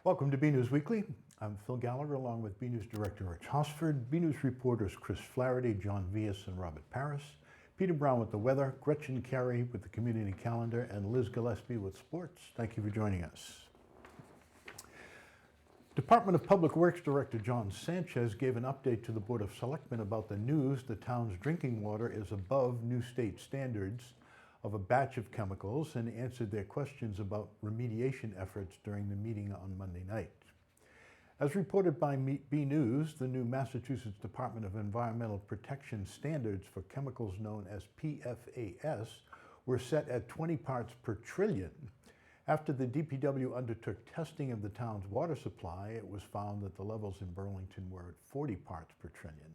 Welcome to BNEWS Weekly. I'm Phil Gallagher along with BNEWS Director Rich Hosford, BNEWS reporters Chris Flaherty, John Vias, and Robert Paris, Peter Brown with the weather, Gretchen Carey with the community calendar, and Liz Gillespie with sports. Thank you for joining us. Department of Public Works Director John Sanchez gave an update to the Board of Selectmen about the news the town's drinking water is above new state standards of a batch of chemicals and answered their questions about remediation efforts during the meeting on Monday night. As reported by BNews, the new Massachusetts Department of Environmental Protection standards for chemicals known as PFAS were set at 20 parts per trillion. After the DPW undertook testing of the town's water supply, it was found that the levels in Burlington were at 40 parts per trillion.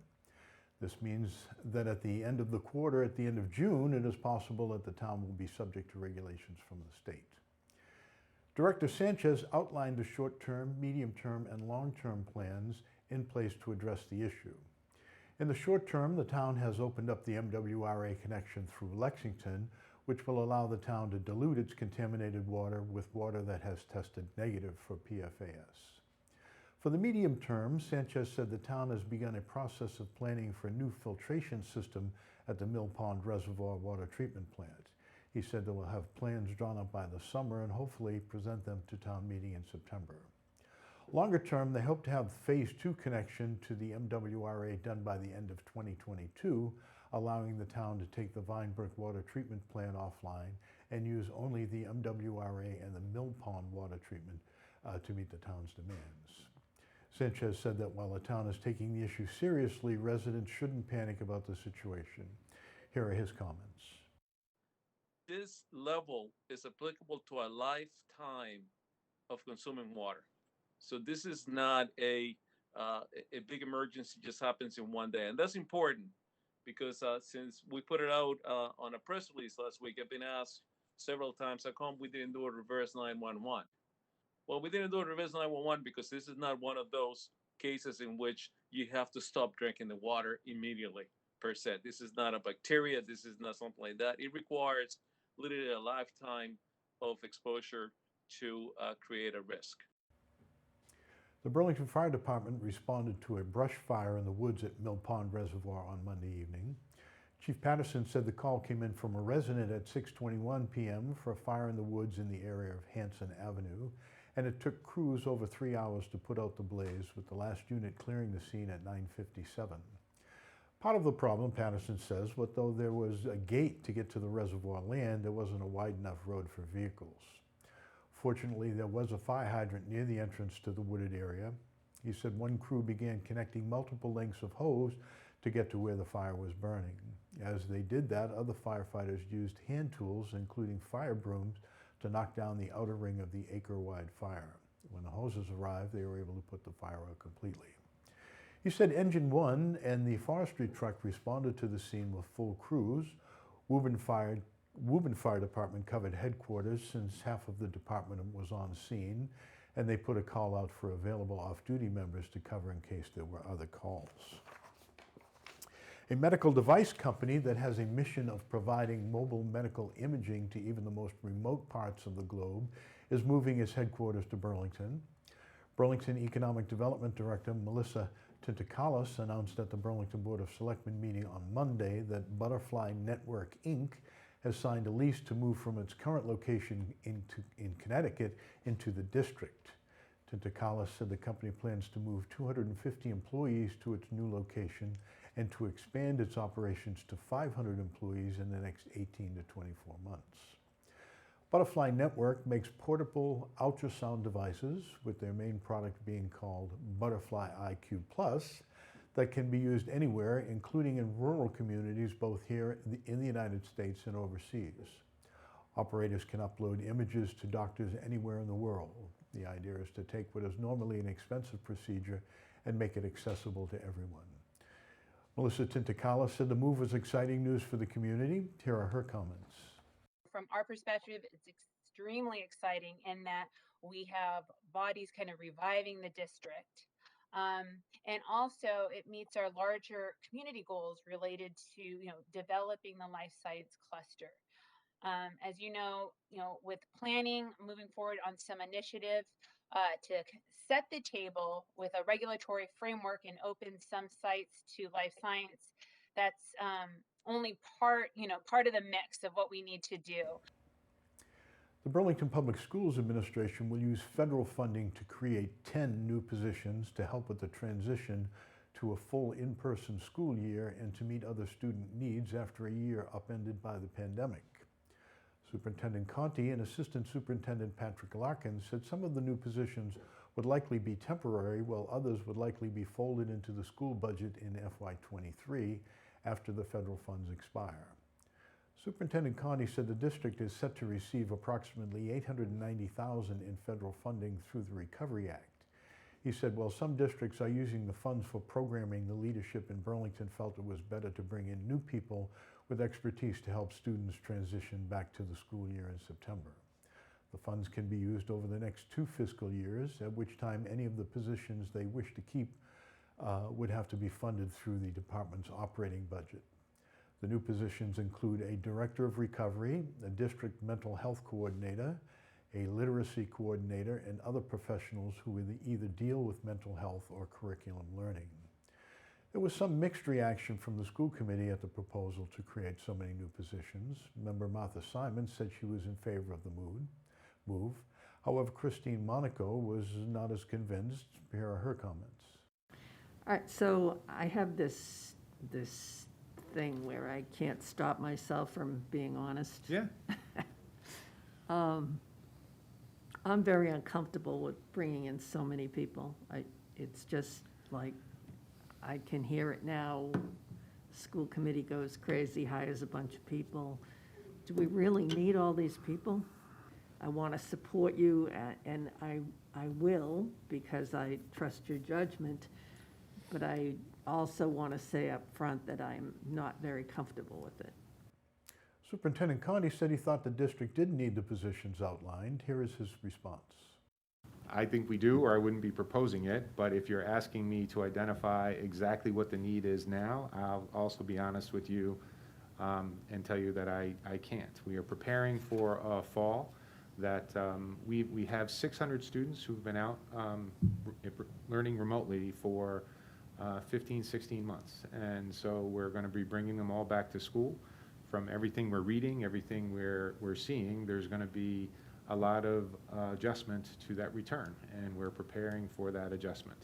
This means that at the end of the quarter, at the end of June, it is possible that the town will be subject to regulations from the state. Director Sanchez outlined the short-term, medium-term, and long-term plans in place to address the issue. In the short term, the town has opened up the MWRA connection through Lexington, which will allow the town to dilute its contaminated water with water that has tested negative for PFAS. For the medium term, Sanchez said the town has begun a process of planning for a new filtration system at the Mill Pond Reservoir water treatment plant. He said they will have plans drawn up by the summer and hopefully present them to town meeting in September. Longer term, they hope to have phase 2 connection to the MWRA done by the end of 2022, allowing the town to take the Vinebrook water treatment plant offline and use only the MWRA and the Mill Pond water treatment to meet the town's demands. Sanchez said that while the town is taking the issue seriously, residents shouldn't panic about the situation. Here are his comments. This level is applicable to a lifetime of consuming water. So this is not a big emergency just happens in one day. And that's important because since we put it out on a press release last week, I've been asked several times, how come we didn't do a reverse 911? Well, we didn't do a reverse 911 because this is not one of those cases in which you have to stop drinking the water immediately, per se. This is not a bacteria. This is not something like that. It requires literally a lifetime of exposure to create a risk. The Burlington Fire Department responded to a brush fire in the woods at Mill Pond Reservoir on Monday evening. Chief Patterson said the call came in from a resident at 6:21 p.m. for a fire in the woods in the area of Hanson Avenue, and it took crews over 3 hours to put out the blaze, with the last unit clearing the scene at 9:57. Part of the problem, Patterson says, was though there was a gate to get to the reservoir land, there wasn't a wide enough road for vehicles. Fortunately, there was a fire hydrant near the entrance to the wooded area. He said one crew began connecting multiple lengths of hose to get to where the fire was burning. As they did that, other firefighters used hand tools, including fire brooms, to knock down the outer ring of the acre-wide fire. When the hoses arrived, they were able to put the fire out completely. He said Engine 1 and the forestry truck responded to the scene with full crews. Woburn Fire Department covered headquarters since half of the department was on scene, and they put a call out for available off-duty members to cover in case there were other calls. A medical device company that has a mission of providing mobile medical imaging to even the most remote parts of the globe is moving its headquarters to Burlington. Burlington Economic Development Director Melissa Tintakalis announced at the Burlington Board of Selectmen meeting on Monday that Butterfly Network, Inc. has signed a lease to move from its current location in Connecticut into the district. Tintakalis said the company plans to move 250 employees to its new location and to expand its operations to 500 employees in the next 18 to 24 months. Butterfly Network makes portable ultrasound devices, with their main product being called Butterfly IQ Plus, that can be used anywhere, including in rural communities both here in the United States and overseas. Operators can upload images to doctors anywhere in the world. The idea is to take what is normally an expensive procedure and make it accessible to everyone. Melissa Tintakalis said the move was exciting news for the community. Here are her comments. From our perspective, it's extremely exciting in that we have bodies kind of reviving the district. And also it meets our larger community goals related to, developing the life science cluster. As with planning moving forward on some initiatives, set the table with a regulatory framework and open some sites to life science. That's only part of the mix of what we need to do. The Burlington Public Schools Administration will use federal funding to create 10 new positions to help with the transition to a full in-person school year and to meet other student needs after a year upended by the pandemic. Superintendent Conti and Assistant Superintendent Patrick Larkin said some of the new positions would likely be temporary, while others would likely be folded into the school budget in FY23 after the federal funds expire. Superintendent Conti said the district is set to receive approximately $890,000 in federal funding through the Recovery Act. He said while some districts are using the funds for programming, the leadership in Burlington felt it was better to bring in new people with expertise to help students transition back to the school year in September. The funds can be used over the next 2 fiscal years, at which time any of the positions they wish to keep would have to be funded through the department's operating budget. The new positions include a Director of Recovery, a District Mental Health Coordinator, a Literacy Coordinator, and other professionals who will either deal with mental health or curriculum learning. There was some mixed reaction from the school committee at the proposal to create so many new positions. Member Martha Simon said she was in favor of the move. However, Christine Monaco was not as convinced. Here are her comments. All right, so I have this thing where I can't stop myself from being honest. Yeah. I'm very uncomfortable with bringing in so many people. It's just like, I can hear it now. School committee goes crazy, hires a bunch of people. Do we really need all these people? I want to support you, and I will, because I trust your judgment, but I also want to say up front that I'm not very comfortable with it. Superintendent Conti said he thought the district didn't need the positions outlined. Here is his response. I think we do, or I wouldn't be proposing it, but if you're asking me to identify exactly what the need is now, I'll also be honest with you and tell you that I can't. We are preparing for a fall that we have 600 students who've been out learning remotely for 15, 16 months. And so we're going to be bringing them all back to school. From everything we're reading, everything we're seeing, there's going to be a lot of adjustment to that return, and we're preparing for that adjustment.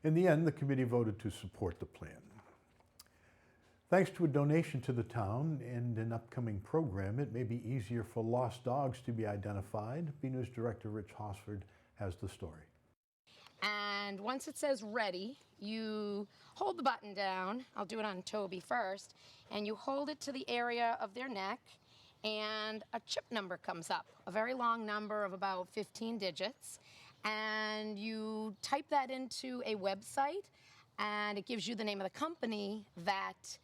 In the end, the committee voted to support the plan. Thanks to a donation to the town and an upcoming program, it may be easier for lost dogs to be identified. BNEWS Director Rich Hosford has the story. And once it says ready, you hold the button down. I'll do it on Toby first. And you hold it to the area of their neck, and a chip number comes up, a very long number of about 15 digits. And you type that into a website, and it gives you the name of the company that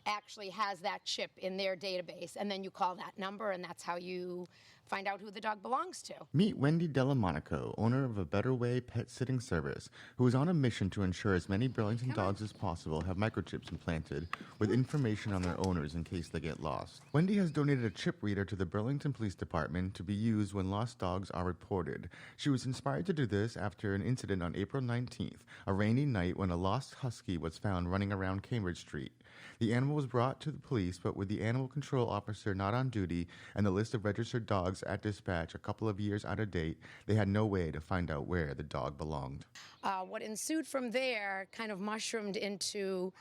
actually has that chip in their database. And then you call that number, and that's how you find out who the dog belongs to. Meet Wendy Delamonaco, owner of a Better Way pet sitting service, who is on a mission to ensure as many Burlington dogs as possible have microchips implanted with information on their owners in case they get lost. Wendy has donated a chip reader to the Burlington Police Department to be used when lost dogs are reported. She was inspired to do this after an incident on April 19th, a rainy night when a lost husky was found running around Cambridge Street. The animal was brought to the police, but with the animal control officer not on duty and the list of registered dogs at dispatch a couple of years out of date, they had no way to find out where the dog belonged. What ensued from there kind of mushroomed into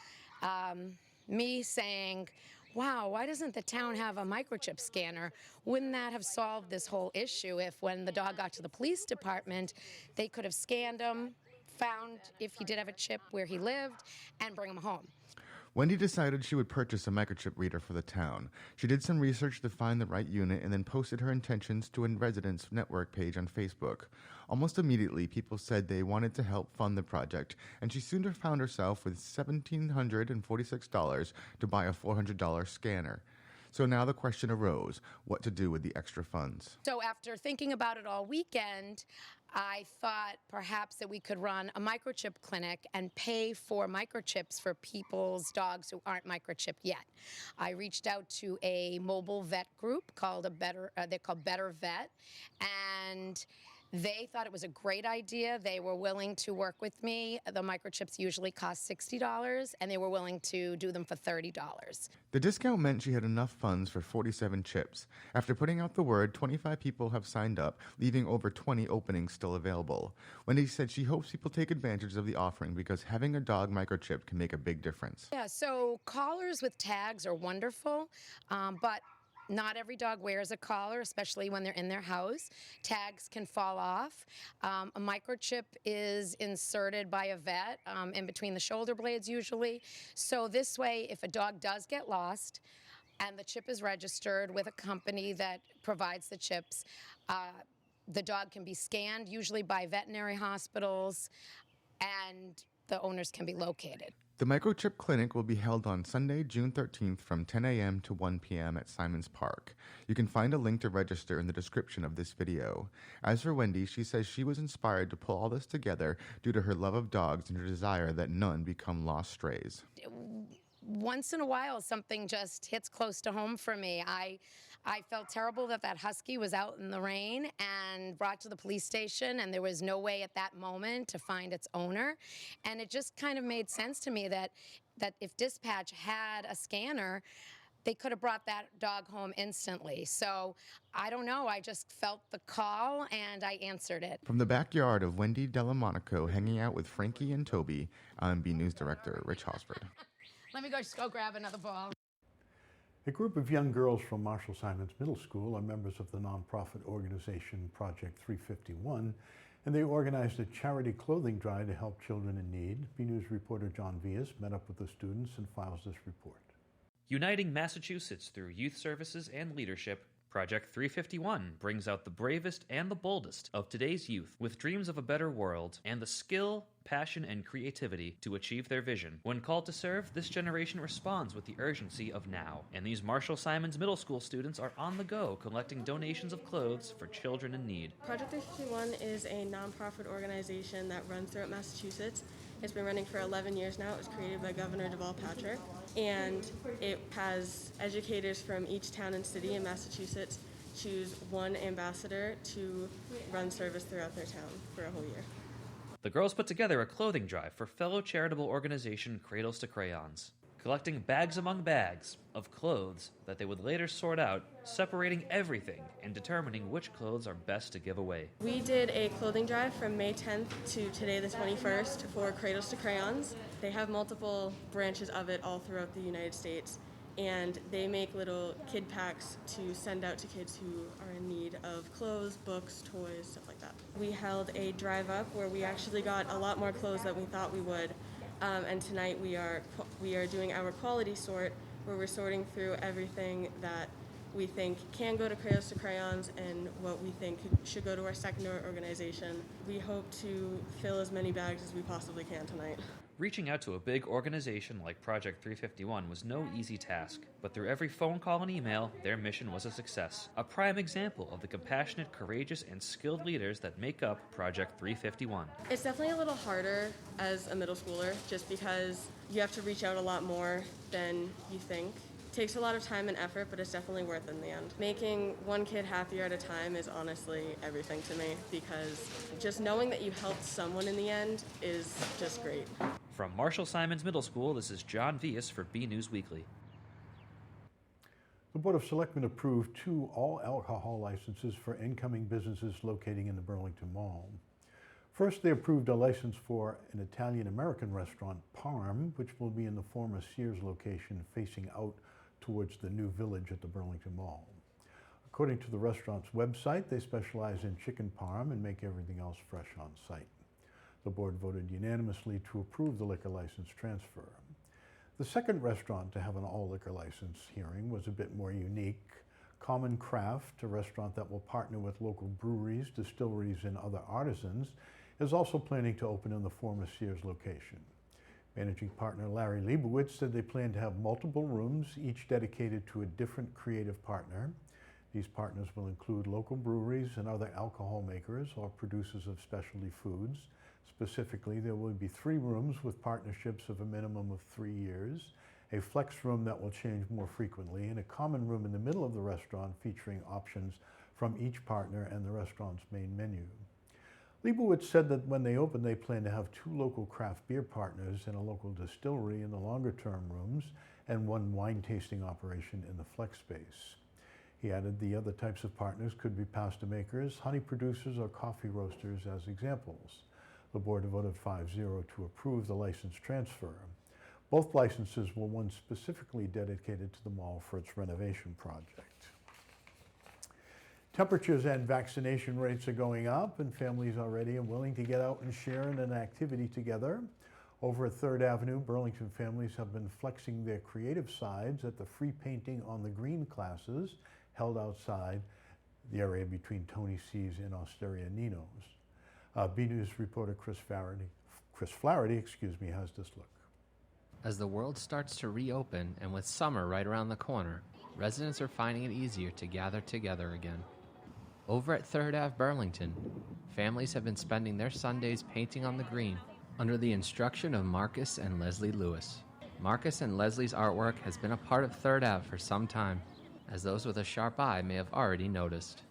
me saying, wow, why doesn't the town have a microchip scanner? Wouldn't that have solved this whole issue if when the dog got to the police department, they could have scanned him, found if he did have a chip where he lived, and bring him home? Wendy decided she would purchase a microchip reader for the town. She did some research to find the right unit and then posted her intentions to a residents network page on Facebook. Almost immediately, people said they wanted to help fund the project, and she soon found herself with $1,746 to buy a $400 scanner. So now the question arose, what to do with the extra funds. So after thinking about it all weekend, I thought perhaps that we could run a microchip clinic and pay for microchips for people's dogs who aren't microchipped yet. I reached out to a mobile vet group called they're called Better Vet, and they thought it was a great idea. They were willing to work with me. The microchips usually cost $60, and they were willing to do them for $30. The discount meant she had enough funds for 47 chips. After putting out the word, 25 people have signed up, leaving over 20 openings still available. Wendy said she hopes people take advantage of the offering because having a dog microchipped can make a big difference. Yeah, so collars with tags are wonderful, but not every dog wears a collar, especially when they're in their house. Tags can fall off. A microchip is inserted by a vet in between the shoulder blades usually. So this way, if a dog does get lost and the chip is registered with a company that provides the chips, the dog can be scanned, usually by veterinary hospitals, and the owners can be located. The microchip clinic will be held on Sunday, June 13th from 10 a.m. to 1 p.m. at Simons Park. You can find a link to register in the description of this video. As for Wendy, she says she was inspired to pull all this together due to her love of dogs and her desire that none become lost strays. Once in a while, something just hits close to home for me. I felt terrible that husky was out in the rain and brought to the police station, and there was no way at that moment to find its owner. And it just kind of made sense to me that if dispatch had a scanner, they could have brought that dog home instantly. So I don't know, I just felt the call and I answered it. From the backyard of Wendy Dellamonico hanging out with Frankie and Toby, I'm BNews Director Rich Hosford. Let me just go grab another ball. A group of young girls from Marshall Simons Middle School are members of the nonprofit organization Project 351, and they organized a charity clothing drive to help children in need. BNews reporter John Villas met up with the students and files this report. Uniting Massachusetts through youth services and leadership, Project 351 brings out the bravest and the boldest of today's youth with dreams of a better world and the skill, passion, and creativity to achieve their vision. When called to serve, this generation responds with the urgency of now. And these Marshall Simons Middle School students are on the go collecting donations of clothes for children in need. Project 351 is a nonprofit organization that runs throughout Massachusetts. It's been running for 11 years now. It was created by Governor Deval Patrick, and it has educators from each town and city in Massachusetts choose one ambassador to run service throughout their town for a whole year. The girls put together a clothing drive for fellow charitable organization Cradles to Crayons, collecting bags among bags of clothes that they would later sort out, separating everything and determining which clothes are best to give away. We did a clothing drive from May 10th to today the 21st for Cradles to Crayons. They have multiple branches of it all throughout the United States, and they make little kid packs to send out to kids who are in need of clothes, books, toys, stuff like that. We held a drive up where we actually got a lot more clothes than we thought we would, and tonight we are doing our quality sort, where we're sorting through everything that we think can go to Cradles to Crayons and what we think should go to our secondary organization. We hope to fill as many bags as we possibly can tonight. Reaching out to a big organization like Project 351 was no easy task, but through every phone call and email, their mission was a success. A prime example of the compassionate, courageous, and skilled leaders that make up Project 351. It's definitely a little harder as a middle schooler, just because you have to reach out a lot more than you think. It takes a lot of time and effort, but it's definitely worth it in the end. Making one kid happier at a time is honestly everything to me, because just knowing that you helped someone in the end is just great. From Marshall Simons Middle School, this is John Villas for BNews Weekly. The Board of Selectmen approved 2 all-alcohol licenses for incoming businesses locating in the Burlington Mall. First, they approved a license for an Italian-American restaurant, Parm, which will be in the former Sears location facing out towards the new village at the Burlington Mall. According to the restaurant's website, they specialize in chicken parm and make everything else fresh on site. The board voted unanimously to approve the liquor license transfer. The second restaurant to have an all-liquor license hearing was a bit more unique. Common Craft, a restaurant that will partner with local breweries, distilleries, and other artisans, is also planning to open in the former Sears location. Managing partner Larry Leibowitz said they plan to have multiple rooms, each dedicated to a different creative partner. These partners will include local breweries and other alcohol makers or producers of specialty foods. Specifically, there will be 3 rooms with partnerships of a minimum of 3 years, a flex room that will change more frequently, and a common room in the middle of the restaurant featuring options from each partner and the restaurant's main menu. Leibowitz said that when they open, they plan to have 2 local craft beer partners and a local distillery in the longer-term rooms and 1 wine tasting operation in the flex space. He added the other types of partners could be pasta makers, honey producers, or coffee roasters as examples. The board voted 5-0 to approve the license transfer. Both licenses were one specifically dedicated to the mall for its renovation project. Temperatures and vaccination rates are going up, and families are ready and willing to get out and share in an activity together. Over at 3rd Avenue, Burlington families have been flexing their creative sides at the free painting on the green classes held outside the area between Tony C's and Osteria Nino's. BNews reporter Chris Flaherty, has this look. As the world starts to reopen and with summer right around the corner, residents are finding it easier to gather together again. Over at 3rd Ave Burlington, families have been spending their Sundays painting on the green under the instruction of Marcus and Leslie Lewis. Marcus and Leslie's artwork has been a part of 3rd Ave for some time, as those with a sharp eye may have already noticed.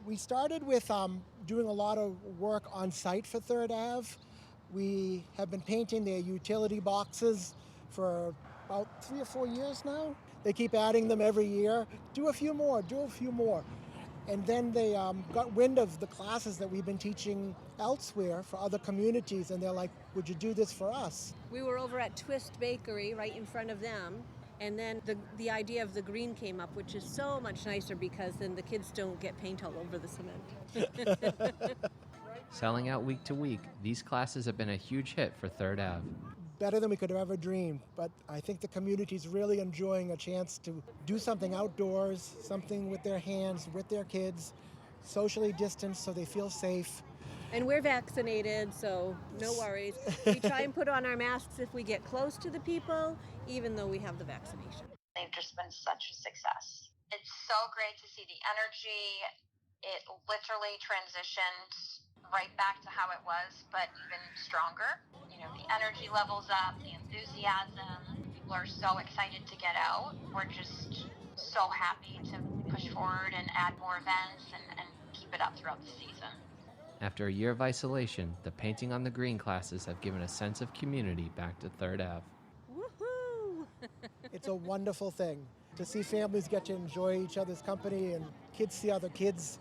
We started with doing a lot of work on site for 3rd Ave. We have been painting their utility boxes for about 3 or 4 years now. They keep adding them every year. Do a few more. And then they got wind of the classes that we've been teaching elsewhere for other communities, and they're like, would you do this for us? We were over at Twist Bakery right in front of them, and then the idea of the green came up, which is so much nicer because then the kids don't get paint all over the cement. Selling out week to week, these classes have been a huge hit for 3rd Ave. Better than we could have ever dreamed, but I think the community's really enjoying a chance to do something outdoors, something with their hands, with their kids, socially distanced so they feel safe. And we're vaccinated, so no worries. We try and put on our masks if we get close to the people, even though we have the vaccination. They've just been such a success. It's so great to see the energy. It literally transitioned right back to how it was, but even stronger. You know, the energy levels up, the enthusiasm. People are so excited to get out. We're just so happy to push forward and add more events and keep it up throughout the season. After a year of isolation, the painting on the green classes have given a sense of community back to 3rd Ave. Woohoo! It's a wonderful thing to see families get to enjoy each other's company and kids see other kids.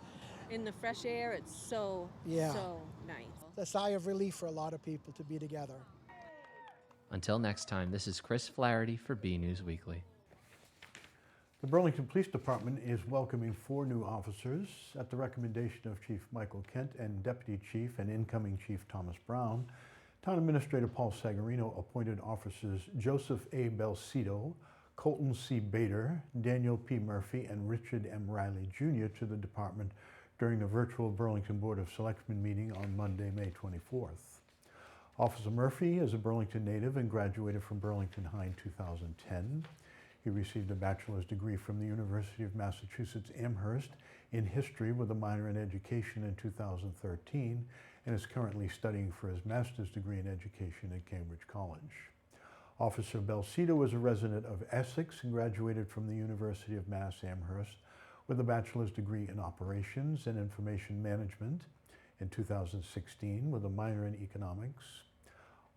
In the fresh air, it's so nice. A sigh of relief for a lot of people to be together. Until next time, this is Chris Flaherty for BNews Weekly. The Burlington Police Department is welcoming 4 new officers. At the recommendation of Chief Michael Kent and Deputy Chief and incoming Chief Thomas Brown, Town Administrator Paul Sagarino appointed officers Joseph A. Belcito, Colton C. Bader, Daniel P. Murphy, and Richard M. Riley Jr. to the department during the virtual Burlington Board of Selectmen meeting on Monday, May 24th. Officer Murphy is a Burlington native and graduated from Burlington High in 2010. He received a bachelor's degree from the University of Massachusetts Amherst in history with a minor in education in 2013 and is currently studying for his master's degree in education at Cambridge College. Officer Belcito is a resident of Essex and graduated from the University of Mass Amherst with a bachelor's degree in operations and information management in 2016 with a minor in economics.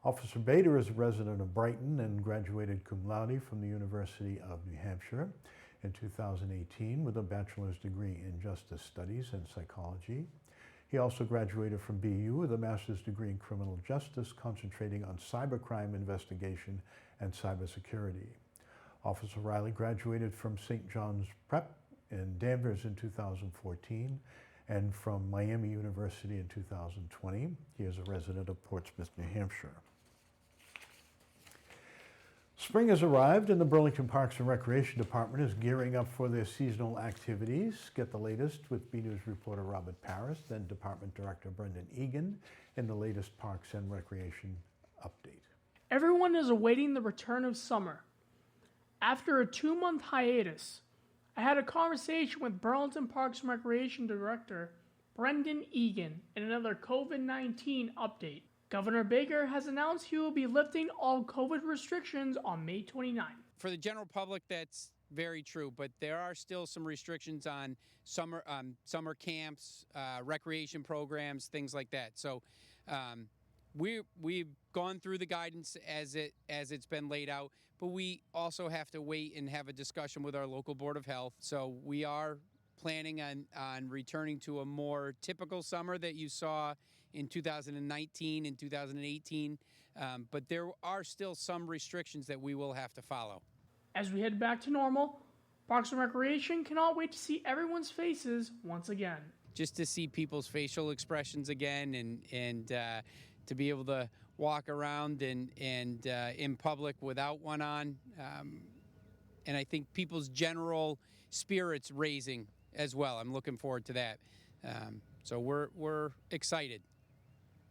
Officer Bader is a resident of Brighton and graduated cum laude from the University of New Hampshire in 2018 with a bachelor's degree in justice studies and psychology. He also graduated from BU with a master's degree in criminal justice, concentrating on cybercrime investigation and cybersecurity. Officer Riley graduated from St. John's Prep in Danvers in 2014 and from Miami University in 2020. He is a resident of Portsmouth, New Hampshire. Spring has arrived and the Burlington Parks and Recreation Department is gearing up for their seasonal activities. Get the latest with BNews reporter Robert Paris, then Department Director Brendan Egan, in the latest Parks and Recreation update. Everyone is awaiting the return of summer. After a 2-month hiatus, I had a conversation with Burlington Parks and Recreation Director Brendan Egan in another COVID-19 update. Governor Baker has announced he will be lifting all COVID restrictions on May 29th. For the general public, that's very true, but there are still some restrictions on summer camps, recreation programs, things like that. So we've gone through the guidance as it's been laid out, but we also have to wait and have a discussion with our local Board of Health. So we are planning on returning to a more typical summer that you saw in 2019 and 2018, but there are still some restrictions that we will have to follow. As we head back to normal, Parks and Recreation cannot wait to see everyone's faces once again. Just to see people's facial expressions again and to be able to walk around and in public without one on. And I think people's general spirits raising as well. I'm looking forward to that. So we're excited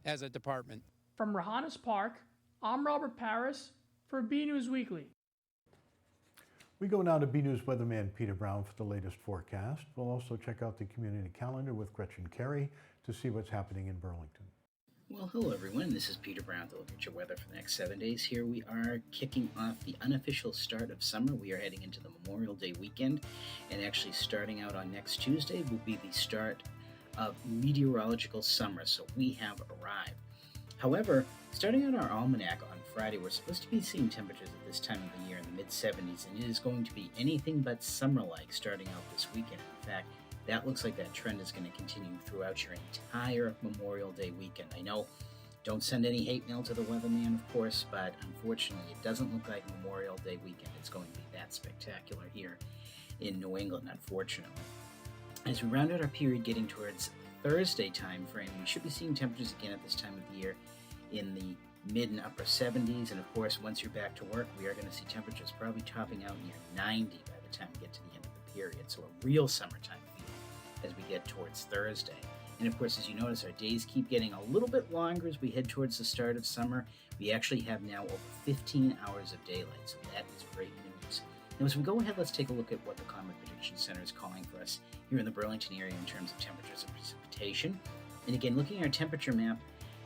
as a department. From Rahanis Park, I'm Robert Paris for BNEWS Weekly. We go now to BNews weatherman Peter Brown for the latest forecast. We'll also check out the community calendar with Gretchen Carey to see what's happening in Burlington. Well, hello everyone. This is Peter Brown to look at your weather for the next 7 days. Here we are kicking off the unofficial start of summer. We are heading into the Memorial Day weekend, and actually starting out on next Tuesday will be the start of meteorological summer. So we have arrived. However, starting out our almanac on Friday, we're supposed to be seeing temperatures at this time of the year in the mid-70s, and it is going to be anything but summer-like starting out this weekend. In fact, that looks like that trend is going to continue throughout your entire Memorial Day weekend. I know, don't send any hate mail to the weatherman, of course, but unfortunately, it doesn't look like Memorial Day weekend is going to be that spectacular here in New England, unfortunately. As we round out our period getting towards Thursday time frame, we should be seeing temperatures again at this time of the year in the mid and upper 70s, and of course, once you're back to work, we are going to see temperatures probably topping out near 90 by the time we get to the end of the period. So a real summertime as we get towards Thursday. And of course, as you notice, our days keep getting a little bit longer as we head towards the start of summer. We actually have now over 15 hours of daylight, so that is great news. Now, as we go ahead, let's take a look at what the Climate Prediction Center is calling for us here in the Burlington area in terms of temperatures and precipitation. And again, looking at our temperature map,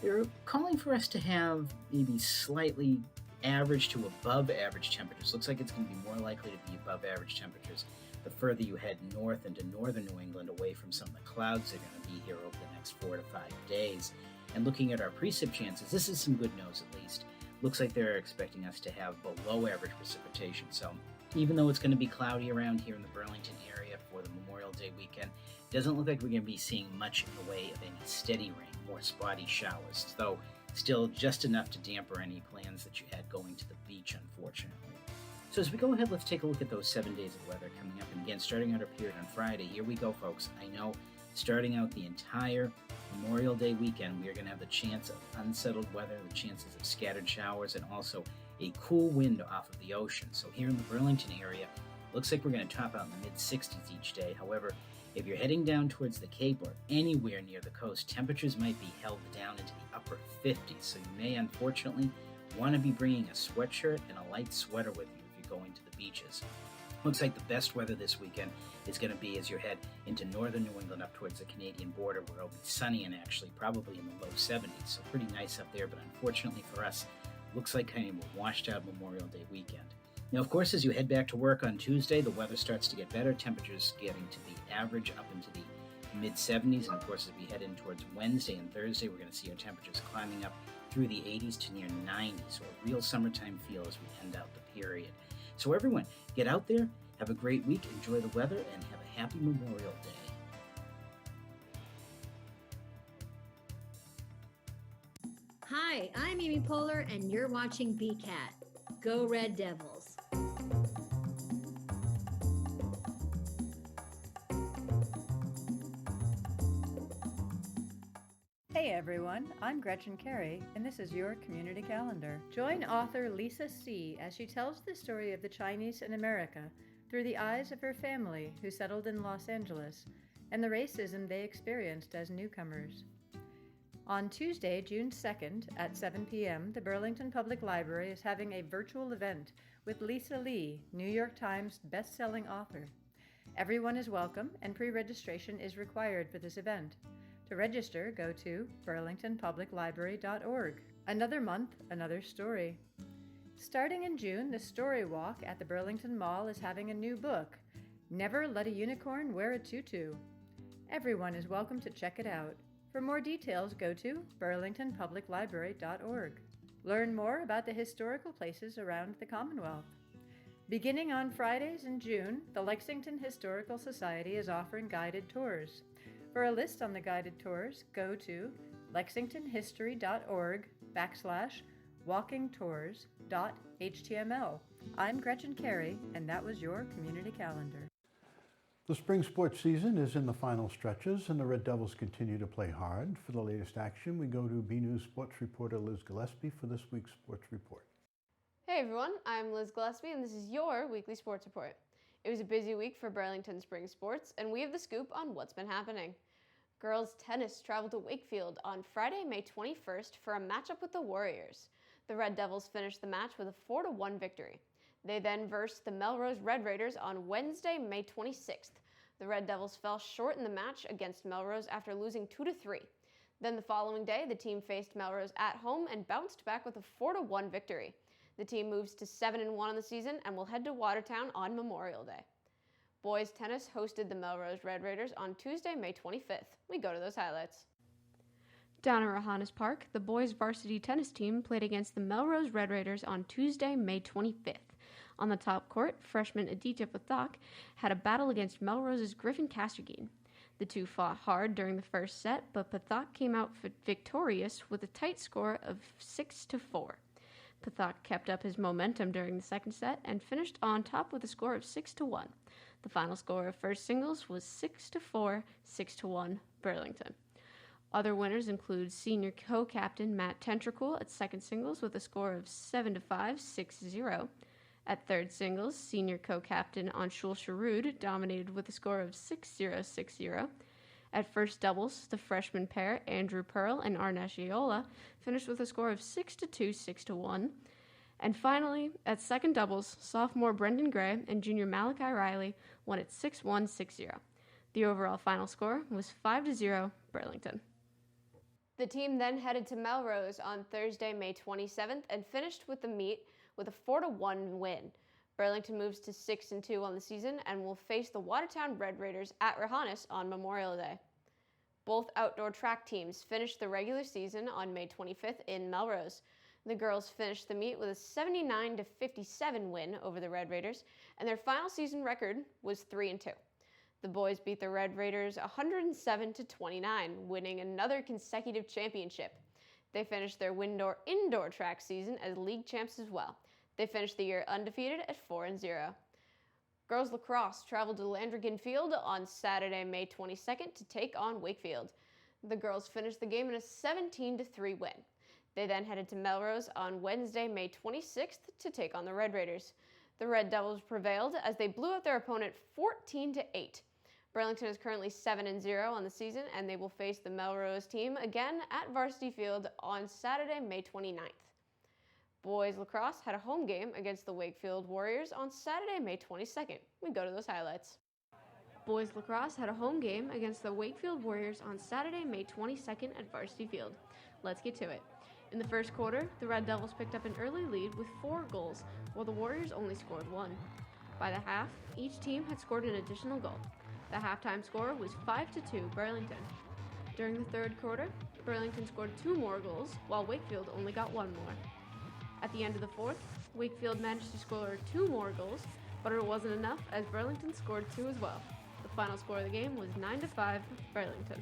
they're calling for us to have maybe slightly average to above average temperatures. Looks like it's going to be more likely to be above average temperatures the further you head north into northern New England, away from some of the clouds that are going to be here over the next 4 to 5 days. And looking at our precip chances, this is some good news at least. Looks like they're expecting us to have below average precipitation. So even though it's going to be cloudy around here in the Burlington area for the Memorial Day weekend, it doesn't look like we're going to be seeing much in the way of any steady rain, more spotty showers, though still just enough to damper any plans that you had going to the beach, unfortunately. So as we go ahead, let's take a look at those 7 days of weather coming up. And again, starting out our period on Friday, here we go, folks. I know starting out the entire Memorial Day weekend, we are going to have the chance of unsettled weather, the chances of scattered showers, and also a cool wind off of the ocean. So here in the Burlington area, looks like we're going to top out in the mid-60s each day. However, if you're heading down towards the Cape or anywhere near the coast, temperatures might be held down into the upper 50s. So you may, unfortunately, want to be bringing a sweatshirt and a light sweater with you going to the beaches. Looks like the best weather this weekend is going to be as you head into northern New England up towards the Canadian border, where it'll be sunny and actually probably in the low 70s, so pretty nice up there. But unfortunately for us, looks like kind of a washed out Memorial Day weekend. Now, of course, as you head back to work on Tuesday, the weather starts to get better, temperatures getting to the average up into the mid-70s, and of course, as we head in towards Wednesday and Thursday, we're going to see our temperatures climbing up through the 80s to near 90, so a real summertime feel as we end out the period. So everyone, get out there, have a great week, enjoy the weather, and have a happy Memorial Day. Hi, I'm Amy Poehler, and you're watching BCAT. Go Red Devils. Hey everyone, I'm Gretchen Carey, and this is your community calendar. Join author Lisa See as she tells the story of the Chinese in America through the eyes of her family who settled in Los Angeles and the racism they experienced as newcomers. On Tuesday, June 2nd at 7 p.m., the Burlington Public Library is having a virtual event with Lisa Lee, New York Times best-selling author. Everyone is welcome and pre-registration is required for this event. To register, go to burlingtonpubliclibrary.org. Another month, another story. Starting in June, the Story Walk at the Burlington Mall is having a new book, Never Let a Unicorn Wear a Tutu. Everyone is welcome to check it out. For more details, go to burlingtonpubliclibrary.org. Learn more about the historical places around the Commonwealth. Beginning on Fridays in June, the Lexington Historical Society is offering guided tours. For a list on the guided tours, go to lexingtonhistory.org/walkingtours.html. I'm Gretchen Carey, and that was your community calendar. The spring sports season is in the final stretches, and the Red Devils continue to play hard. For the latest action, we go to BNEWS sports reporter Liz Gillespie for this week's sports report. Hey everyone, I'm Liz Gillespie, and this is your weekly sports report. It was a busy week for Burlington spring sports, and we have the scoop on what's been happening. Girls tennis traveled to Wakefield on Friday, May 21st for a matchup with the Warriors. The Red Devils finished the match with a 4-1 victory. They then versed the Melrose Red Raiders on Wednesday, May 26th. The Red Devils fell short in the match against Melrose after losing 2-3. Then the following day, the team faced Melrose at home and bounced back with a 4-1 victory. The team moves to 7-1 on the season and will head to Watertown on Memorial Day. Boys tennis hosted the Melrose Red Raiders on Tuesday, May 25th. We go to those highlights. Down at Rohannes Park, the boys varsity tennis team played against the Melrose Red Raiders on Tuesday, May 25th. On the top court, freshman Aditya Pathak had a battle against Melrose's Griffin Castergine. The two fought hard during the first set, but Pathak came out victorious with a tight score of 6-4. Pathak kept up his momentum during the second set and finished on top with a score of 6-1. The final score of first singles was 6-4, 6-1 Burlington. Other winners include senior co-captain Matt Tentricool at second singles with a score of 7-5, 6-0. At third singles, senior co-captain Anshul Sharud dominated with a score of 6-0, 6-0. At first doubles, the freshman pair Andrew Pearl and Arnesh Iola finished with a score of 6-2, 6-1. And finally, at second doubles, sophomore Brendan Gray and junior Malachi Riley won at 6-1, 6-0. The overall final score was 5-0 Burlington. The team then headed to Melrose on Thursday, May 27th and finished with the meet with a 4-1 win. Burlington moves to 6-2 on the season and will face the Watertown Red Raiders at Rohannes on Memorial Day. Both outdoor track teams finished the regular season on May 25th in Melrose. The girls finished the meet with a 79-57 win over the Red Raiders, and their final season record was 3-2. The boys beat the Red Raiders 107-29, winning another consecutive championship. They finished their indoor track season as league champs as well. They finished the year undefeated at 4-0. Girls lacrosse traveled to Landrigan Field on Saturday, May 22nd to take on Wakefield. The girls finished the game in a 17-3 win. They then headed to Melrose on Wednesday, May 26th to take on the Red Raiders. The Red Devils prevailed as they blew out their opponent 14-8. Burlington is currently 7-0 on the season, and they will face the Melrose team again at Varsity Field on Saturday, May 29th. Boys lacrosse had a home game against the Wakefield Warriors on Saturday, May 22nd. We go to those highlights. Boys lacrosse had a home game against the Wakefield Warriors on Saturday, May 22nd at Varsity Field. Let's get to it. In the first quarter, the Red Devils picked up an early lead with 4 goals, while the Warriors only scored 1. By the half, each team had scored an additional goal. The halftime score was 5-2 Burlington. During the third quarter, Burlington scored 2 more goals, while Wakefield only got 1 more. At the end of the fourth, Wakefield managed to score 2 more goals, but it wasn't enough as Burlington scored 2 as well. The final score of the game was 9-5 Burlington.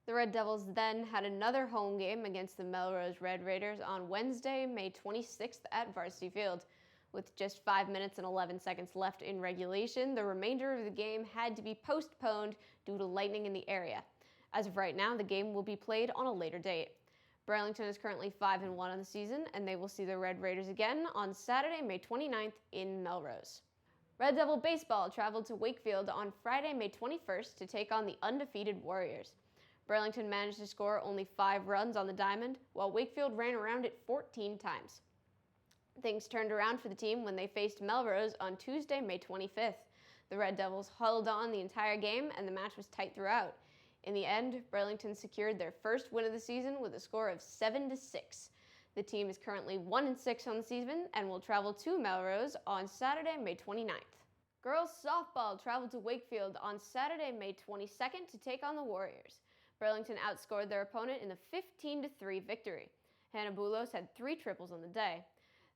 The Red Devils then had another home game against the Melrose Red Raiders on Wednesday, May 26th at Varsity Field. With just 5 minutes and 11 seconds left in regulation, the remainder of the game had to be postponed due to lightning in the area. As of right now, the game will be played on a later date. Burlington is currently 5-1 on the season, and they will see the Red Raiders again on Saturday, May 29th in Melrose. Red Devil Baseball traveled to Wakefield on Friday, May 21st to take on the undefeated Warriors. Burlington managed to score only 5 runs on the diamond, while Wakefield ran around it 14 times. Things turned around for the team when they faced Melrose on Tuesday, May 25th. The Red Devils huddled on the entire game, and the match was tight throughout. In the end, Burlington secured their first win of the season with a score of 7-6. The team is currently 1-6 on the season and will travel to Melrose on Saturday, May 29th. Girls softball traveled to Wakefield on Saturday, May 22nd to take on the Warriors. Burlington outscored their opponent in a 15-3 victory. Hannah Boulos had 3 triples on the day.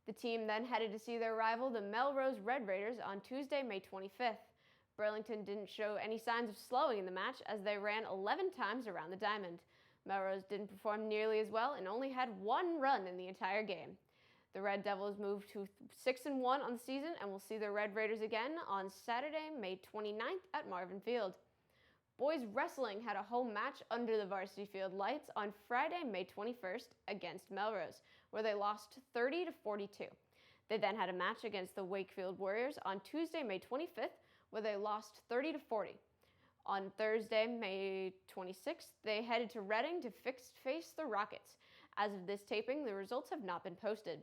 The team then headed to see their rival, the Melrose Red Raiders, on Tuesday, May 25th. Burlington didn't show any signs of slowing in the match as they ran 11 times around the diamond. Melrose didn't perform nearly as well and only had 1 run in the entire game. The Red Devils moved to 6-1 on the season and will see the Red Raiders again on Saturday, May 29th at Marvin Field. Boys wrestling had a home match under the varsity field lights on Friday, May 21st against Melrose, where they lost 30-42. They then had a match against the Wakefield Warriors on Tuesday, May 25th, where they lost 30-40. On Thursday, May 26th, they headed to Reading to face the Rockets. As of this taping, the results have not been posted.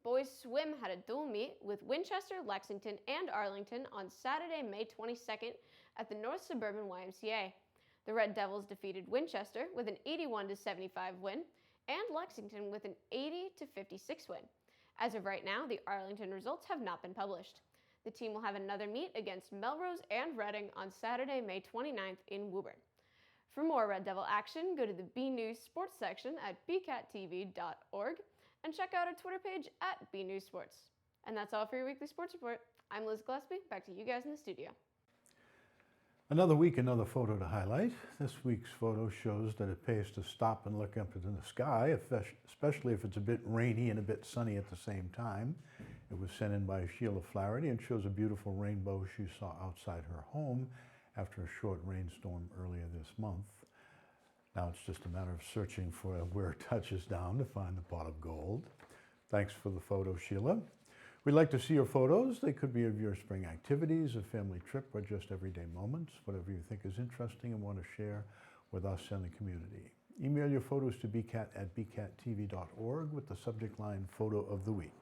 Boys swim had a dual meet with Winchester, Lexington, and Arlington on Saturday, May 22nd at the North Suburban YMCA. The Red Devils defeated Winchester with an 81-75 win and Lexington with an 80-56 win. As of right now, the Arlington results have not been published. The team will have another meet against Melrose and Reading on Saturday, May 29th in Woburn. For more Red Devil action, go to the BNEWS Sports section at bcattv.org and check out our Twitter page at BNews Sports. And that's all for your weekly sports report. I'm Liz Gillespie. Back to you guys in the studio. Another week, another photo to highlight. This week's photo shows that it pays to stop and look up into the sky, especially if it's a bit rainy and a bit sunny at the same time. It was sent in by Sheila Flaherty and shows a beautiful rainbow she saw outside her home after a short rainstorm earlier this month. Now it's just a matter of searching for where it touches down to find the pot of gold. Thanks for the photo, Sheila. We'd like to see your photos. They could be of your spring activities, a family trip, or just everyday moments, whatever you think is interesting and want to share with us and the community. Email your photos to bcat@bcattv.org with the subject line Photo of the Week.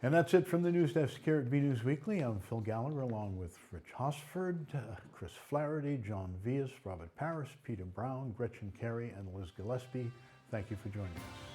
And that's it from the news desk here at BNEWS Weekly. I'm Phil Gallagher along with Rich Hosford, Chris Flaherty, John Vias, Robert Paris, Peter Brown, Gretchen Carey, and Liz Gillespie. Thank you for joining us.